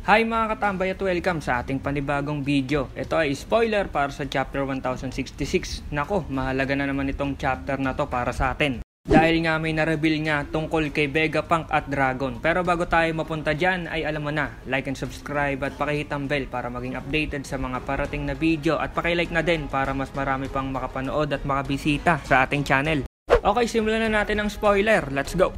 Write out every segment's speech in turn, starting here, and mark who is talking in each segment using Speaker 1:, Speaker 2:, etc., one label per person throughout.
Speaker 1: Hi mga katambay at welcome sa ating panibagong video. Ito ay spoiler para sa chapter 1066. Nako, mahalaga na naman itong chapter na to para sa atin. Dahil nga may na-reveal nga tungkol kay Vegapunk at Dragon. Pero bago tayo mapunta dyan ay alam mo na, like and subscribe at pakihit ang bell para maging updated sa mga parating na video. At pakilike na din para mas marami pang makapanood at makabisita sa ating channel. Okay, simulan na natin ang spoiler. Let's go!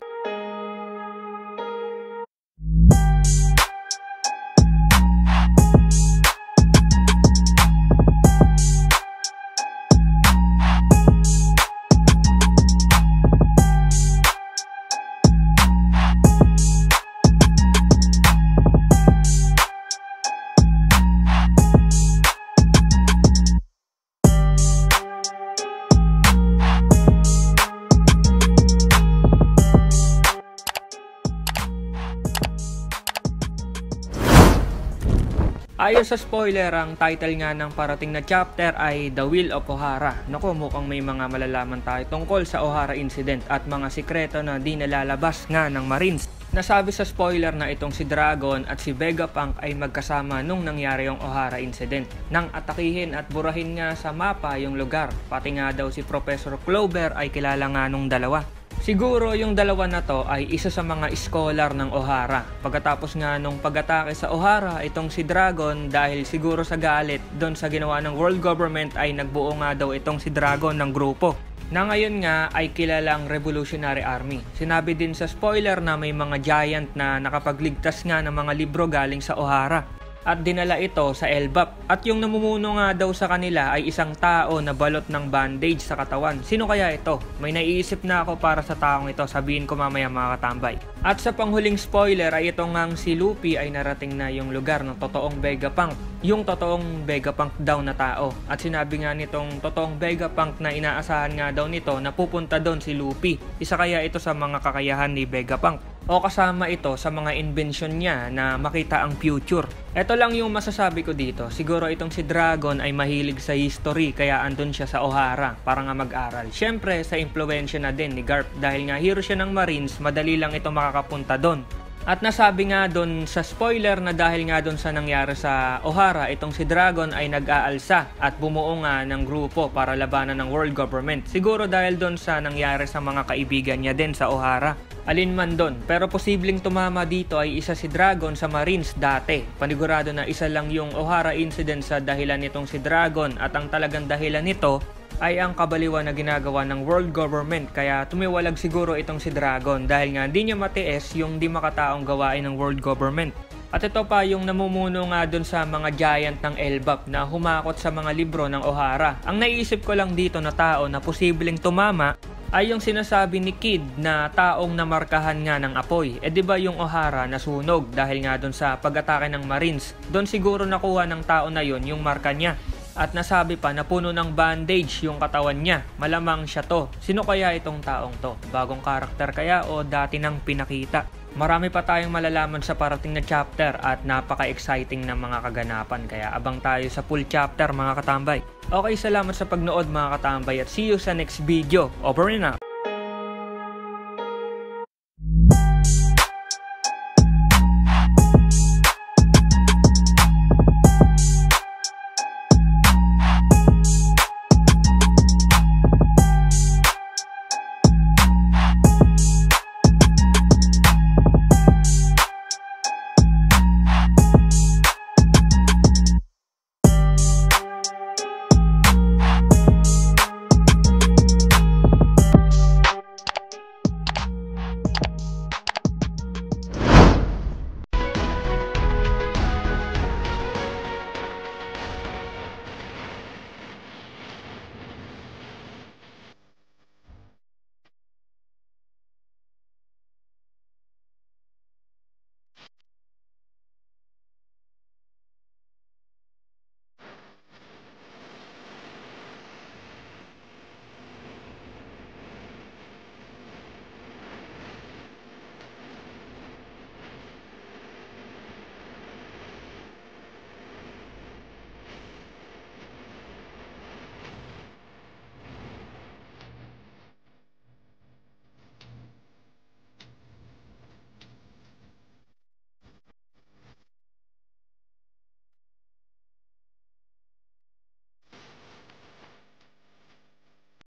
Speaker 1: Ayon sa spoiler, ang title nga ng parating na chapter ay The Will of Ohara. Naku, mukhang may mga malalaman tayo tungkol sa Ohara incident at mga sikreto na di nalalabas nga ng Marines. Nasabi sa spoiler na itong si Dragon at si Vegapunk ay magkasama nung nangyari yung Ohara incident. Nang atakihin at burahin nga sa mapa yung lugar, pati nga daw si Professor Clover ay kilala nga nung dalawa. Siguro yung dalawa na to ay isa sa mga scholar ng Ohara. Pagkatapos nga nung pag-atake sa Ohara, itong si Dragon dahil siguro sa galit doon sa ginawa ng world government ay nagbuo nga daw itong si Dragon ng grupo na ngayon nga ay kilalang Revolutionary Army. Sinabi din sa spoiler na may mga giant na nakapagligtas nga ng mga libro galing sa Ohara at dinala ito sa Elbap. At yung namumuno nga daw sa kanila ay isang tao na balot ng bandage sa katawan. Sino kaya ito? May naiisip na ako para sa taong ito, sabihin ko mamaya mga katambay. At sa panghuling spoiler ay ito ngang si Luffy ay narating na yung lugar ng totoong Vegapunk. Yung totoong Vegapunk daw na tao. At sinabi nga nitong totoong Vegapunk na inaasahan nga daw nito na pupunta doon si Luffy. Isa kaya ito sa mga kakayahan ni Vegapunk o kasama ito sa mga invention niya na makita ang future. Ito lang yung masasabi ko dito. Siguro itong si Dragon ay mahilig sa history kaya andun siya sa Ohara para nga mag-aral. Syempre sa impluwensya na din ni Garp dahil nga hero siya ng Marines, madali lang ito makakapunta doon. At nasabi nga doon sa spoiler na dahil nga doon sa nangyari sa Ohara, itong si Dragon ay nag-aalsa at bumuo nga ng grupo para labanan ng world government. Siguro dahil doon sa nangyari sa mga kaibigan niya din sa Ohara. Alin man doon, pero posibleng tumama dito ay isa si Dragon sa Marines dati. Panigurado na isa lang yung Ohara incident sa dahilan nitong si Dragon at ang talagang dahilan nito ay ang kabaliwan na ginagawa ng world government kaya tumiwalag siguro itong si Dragon dahil nga di niya matiis yung di makataong gawain ng world government. At ito pa yung namumuno nga dun sa mga giant ng Elbap na humakot sa mga libro ng Ohara. Ang naiisip ko lang dito na tao na posibleng tumama ay yung sinasabi ni Kid na taong namarkahan nga ng apoy. E diba yung Ohara nasunog dahil nga dun sa pag-atake ng Marines. Doon siguro nakuha ng tao na yon yung marka niya. At nasabi pa na puno ng bandage yung katawan niya. Malamang siya to. Sino kaya itong taong to? Bagong karakter kaya o dati nang pinakita? Marami pa tayong malalaman sa parating na chapter at napaka-exciting ng mga kaganapan. Kaya abang tayo sa full chapter mga katambay. Okay, salamat sa pagnood mga katambay at see you sa next video. Over and out!